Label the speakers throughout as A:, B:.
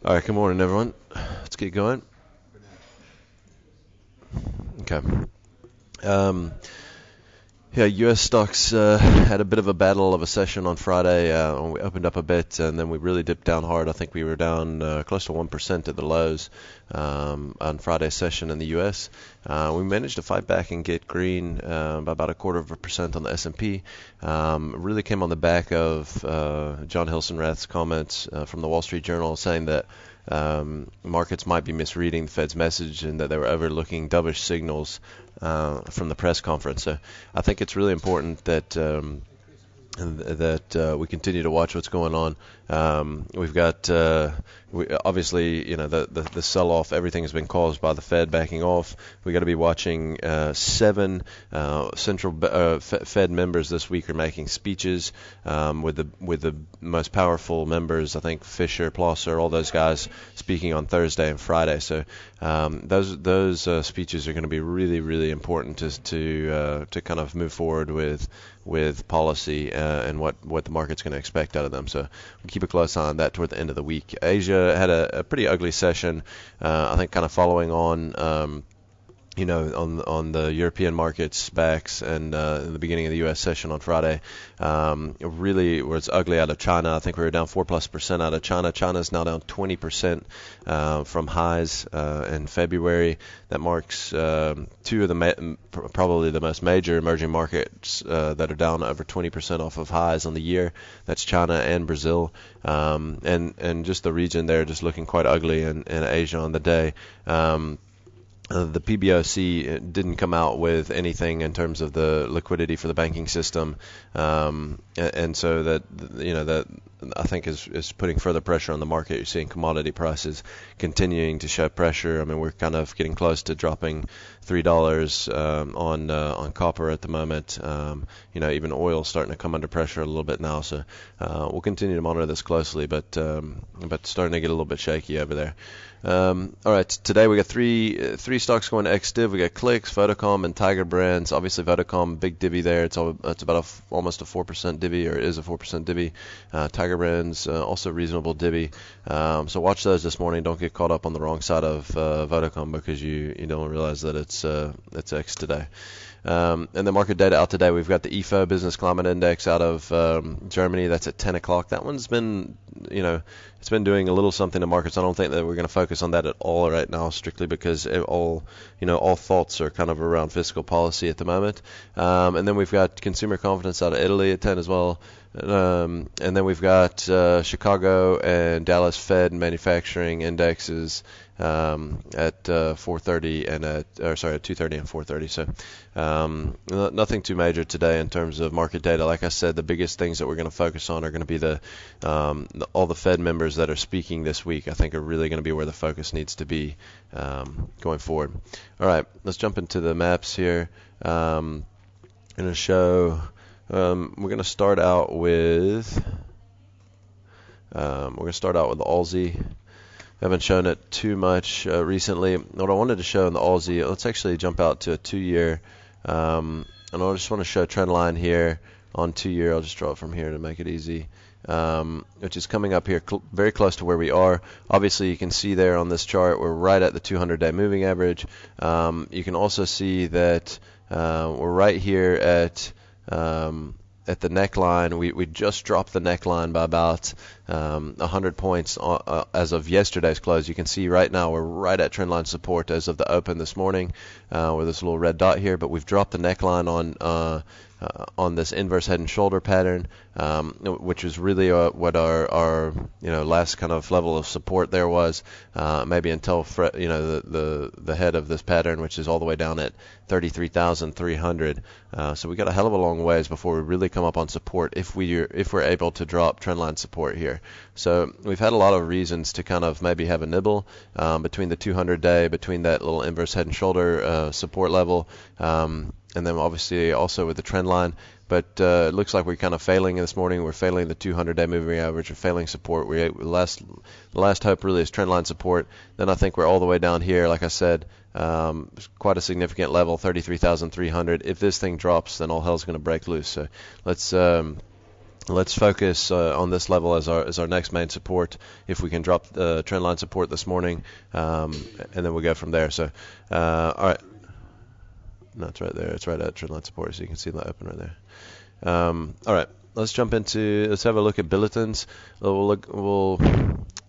A: All right, good morning, everyone. Let's get going. Okay. Um, yeah, U.S. stocks had a bit of a battle of a session on Friday. We opened up a bit, and then we really dipped down hard. I think we were down close to 1% at the lows on Friday's session in the U.S. We managed to fight back and get green by about 0.25% on the S&P. Really came on the back of John Hilsenrath's comments from the Wall Street Journal saying that markets might be misreading the Fed's message and that they were overlooking dovish signals from the press conference. So I think it's really important that we continue to watch what's going on. We've got obviously, the sell-off, everything has been caused by the Fed backing off. We got to be watching 7 central Fed members this week are making speeches with the most powerful members. I think Fisher, Plosser, all those guys speaking on Thursday and Friday. So those speeches are going to be really, really important to kind of move forward with policy and what the market's going to expect out of them. So we'll keep a close eye on that toward the end of the week. Asia had a pretty ugly session, I think kind of following on on the European markets backs and in the beginning of the U.S. session on Friday. Really was ugly out of China. I think we were down 4+% out of China. China's now down 20% from highs in February. That marks 2 of the probably the most major emerging markets that are down over 20% off of highs on the year. That's China and Brazil. And just the region there just looking quite ugly in Asia on the day. The PBOC didn't come out with anything in terms of the liquidity for the banking system, and so that I think is putting further pressure on the market. You're seeing commodity prices continuing to show pressure. I mean, we're kind of getting close to dropping $3 on copper at the moment. Even oil starting to come under pressure a little bit now. So we'll continue to monitor this closely, but starting to get a little bit shaky over there. All right, today we got three stocks going ex-div. We got Clicks, Vodacom, and Tiger Brands. Obviously, Vodacom, big divvy there. It's about almost a 4% divvy, or is a 4% divvy. Tiger Brands, also reasonable divvy. So watch those this morning. Don't get caught up on the wrong side of Vodacom because you don't realize that it's X today. And the market data out today, we've got the IFO Business Climate Index out of Germany. That's at 10 o'clock. That one's been, it's been doing a little something to markets. I don't think that we're going to focus on that at all right now, strictly because all thoughts are kind of around fiscal policy at the moment. And then we've got consumer confidence out of Italy at 10 as well. And then we've got Chicago and Dallas Fed manufacturing indexes at 4:30 and at 2:30 and 4:30. So nothing too major today in terms of market data. Like I said, the biggest things that we're going to focus on are going to be all the Fed members that are speaking this week. I think are really going to be where the focus needs to be going forward. All right, let's jump into the maps here. I'm going to show. We're going to start out with the Aussie. I haven't shown it too much recently. What I wanted to show in the Aussie, let's actually jump out to a 2-year. And I just want to show a trend line here on 2-year. I'll just draw it from here to make it easy, which is coming up here very close to where we are. Obviously, you can see there on this chart, we're right at the 200-day moving average. You can also see that we're right here at the neckline. We just dropped the neckline by about 100 points as of yesterday's close. You can see right now we're right at trendline support as of the open this morning with this little red dot here, but we've dropped the neckline on this inverse head and shoulder pattern, which is really what our last kind of level of support there was, maybe until the head of this pattern, which is all the way down at 33,300. So we got a hell of a long ways before we really come up on support if we're able to drop trendline support here. So we've had a lot of reasons to kind of maybe have a nibble between the 200-day, between that little inverse head and shoulder support level, and then obviously also with the trend line. But it looks like we're kind of failing this morning. We're failing the 200-day moving average. We're failing support. The last hope really is trend line support. Then I think we're all the way down here, like I said, quite a significant level, 33,300. If this thing drops, then all hell's going to break loose. So let's Let's focus on this level as our next main support. If we can drop the trend line support this morning, and then we'll go from there. So, all right, no, it's right there. It's right at trend line support, so you can see that open right there. All right, let's have a look at bulletins.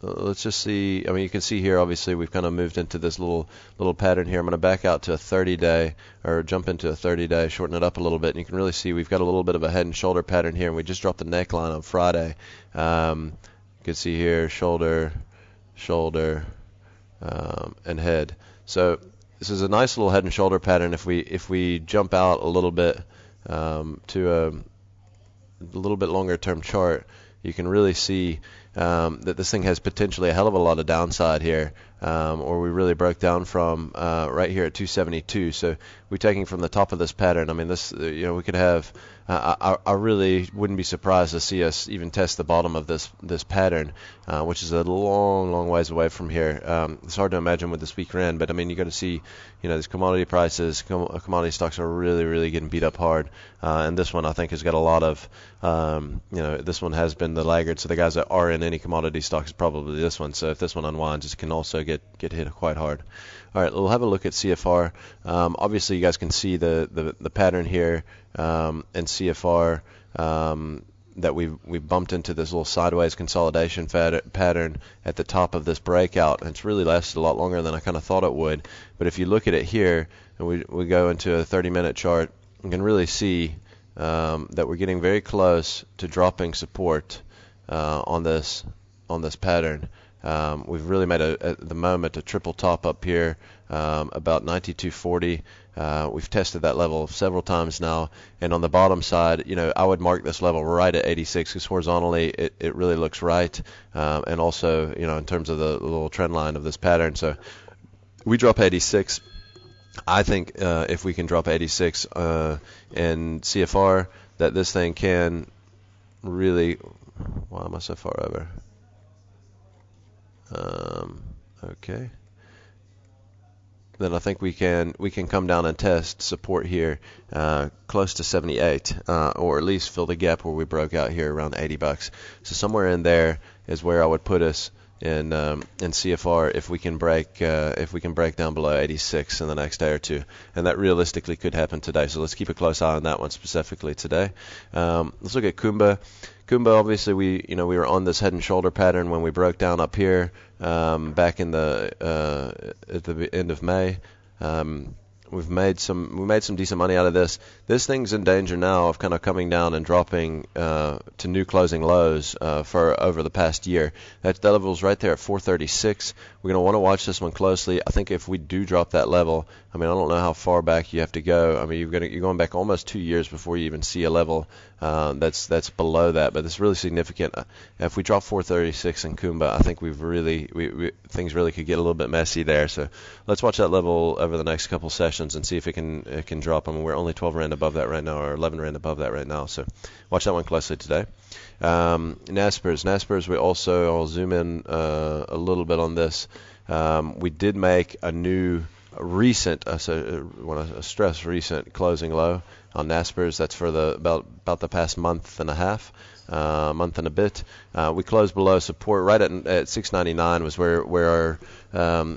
A: Let's just see. I mean, you can see here, obviously, we've kind of moved into this little pattern here. I'm going to back out to a 30-day, or jump into a 30-day, shorten it up a little bit, and you can really see we've got a little bit of a head and shoulder pattern here, and we just dropped the neckline on Friday. You can see here, shoulder, and head. So this is a nice little head and shoulder pattern. If we jump out a little bit to a little bit longer term chart, you can really see that this thing has potentially a hell of a lot of downside here, or we really broke down from right here at 272. So we're taking from the top of this pattern. I mean, this, we could have. I really wouldn't be surprised to see us even test the bottom of this pattern, which is a long ways away from here. It's hard to imagine with this weak rand, but I mean, you got to see, these commodity prices, commodity stocks are really getting beat up hard, and this one I think has got a lot of, this one has been the laggard. So the guys that are in any commodity stock is probably this one. So if this one unwinds, it can also get hit quite hard. All right, we'll have a look at CFR. Obviously, you guys can see the pattern here, and CFR that we've bumped into this little sideways consolidation pattern at the top of this breakout, and it's really lasted a lot longer than I kind of thought it would. But if you look at it here, and we go into a 30-minute chart, you can really see that we're getting very close to dropping support on this pattern. We've really made at the moment a triple top up here, about 92.40. We've tested that level several times now, and on the bottom side, I would mark this level right at 86 because horizontally it really looks right, and also in terms of the little trend line of this pattern. So we drop 86. I think if we can drop 86 in CFR, that this thing can really. Why am I so far over? Okay. Then I think we can come down and test support here close to 78, or at least fill the gap where we broke out here around $80. So somewhere in there is where I would put us in CFR if we can break down below 86 in the next day or two, and that realistically could happen today. So let's keep a close eye on that one specifically today. Let's look at Kumba. Kumba, obviously, we were on this head and shoulder pattern when we broke down up here back in at the end of May. We made some decent money out of this. This thing's in danger now of kind of coming down and dropping to new closing lows for over the past year. That level's right there at 436. We're going to want to watch this one closely. I think if we do drop that level, I mean, I don't know how far back you have to go. I mean, you're going back almost 2 years before you even see a level that's below that. But it's really significant. If we drop 436 in Kumba, I think things really could get a little bit messy there. So let's watch that level over the next couple sessions and see if it can drop. I mean, we're only 12 rand above that right now, or 11 rand above that right now. So watch that one closely today. Naspers, I'll zoom in a little bit on this. We did make a new recent, I want to stress recent closing low on Naspers. That's for about the past month and a half. Month and a bit. We closed below support right at 699 was where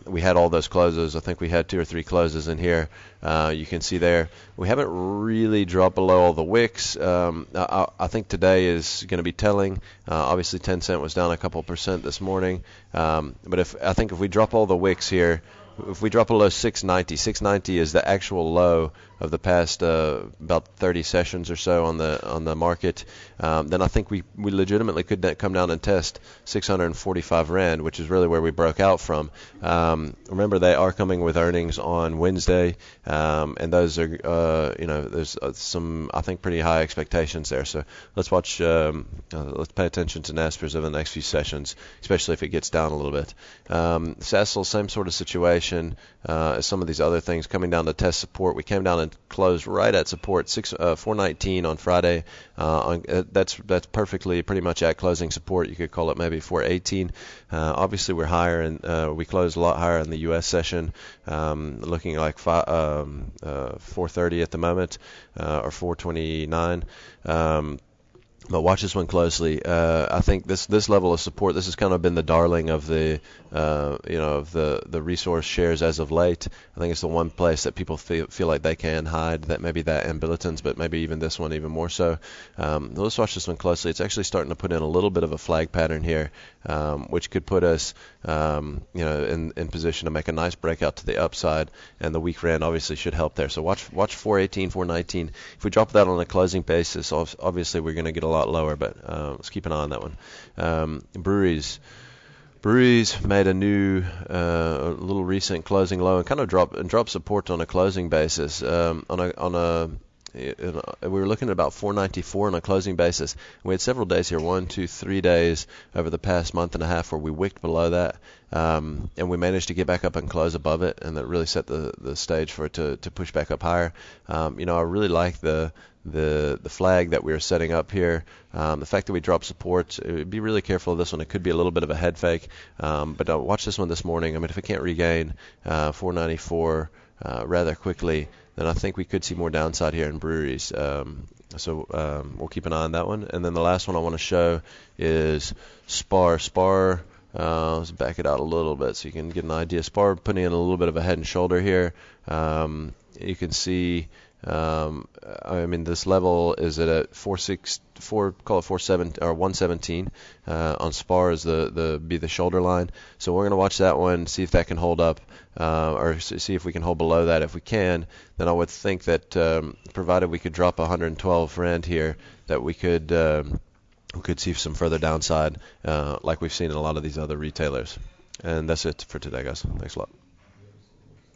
A: we had all those closes. I think we had 2 or 3 closes in here. You can see there. We haven't really dropped below all the wicks. I think today is going to be telling. Obviously 10 cent was down a couple percent this morning. But I think if we drop all the wicks here, if we drop below 690 is the actual low of the past about 30 sessions or so on the market, then I think we legitimately could come down and test 645 rand, which is really where we broke out from. Remember, they are coming with earnings on Wednesday, and those are there's some, I think, pretty high expectations there. So let's watch. Let's pay attention to Naspers over the next few sessions, especially if it gets down a little bit. Sasol, same sort of situation as some of these other things, coming down to test support. We came down and closed right at support 419 on Friday. That's perfectly pretty much at closing support. You could call it maybe 418. Obviously, we're higher, and we closed a lot higher in the U.S. session, looking like 430 at the moment, or 429. But watch this one closely. I think this level of support, this has kind of been the darling of the of the resource shares as of late. I think it's the one place that people feel like they can hide. That maybe that and Billiton's, but maybe even this one even more so. Let's watch this one closely. It's actually starting to put in a little bit of a flag pattern here, which could put us in position to make a nice breakout to the upside, and the weak rand obviously should help there. So watch 418, 419. If we drop that on a closing basis, obviously we're going to get a lot lower, but let's keep an eye on that one. Breweries made a new, a little recent closing low and kind of dropped support on a closing basis. We were looking at about 494 on a closing basis. We had several days here, 1, 2, 3 days over the past month and a half where we wicked below that, and we managed to get back up and close above it, and that really set the stage for it to push back up higher. I really like the flag that we are setting up here. The fact that we dropped support, be really careful of this one. It could be a little bit of a head fake, but watch this one this morning. I mean, if it can't regain 494 rather quickly, then I think we could see more downside here in breweries. So we'll keep an eye on that one. And then the last one I want to show is SPAR. SPAR, let's back it out a little bit so you can get an idea. SPAR putting in a little bit of a head and shoulder here. You can see, this level is at 117 on SPAR is the shoulder line. So we're going to watch that one, see if that can hold up, or see if we can hold below that. If we can, then I would think that provided we could drop 112 rand here, that we could see some further downside, like we've seen in a lot of these other retailers. And that's it for today, guys. Thanks a lot.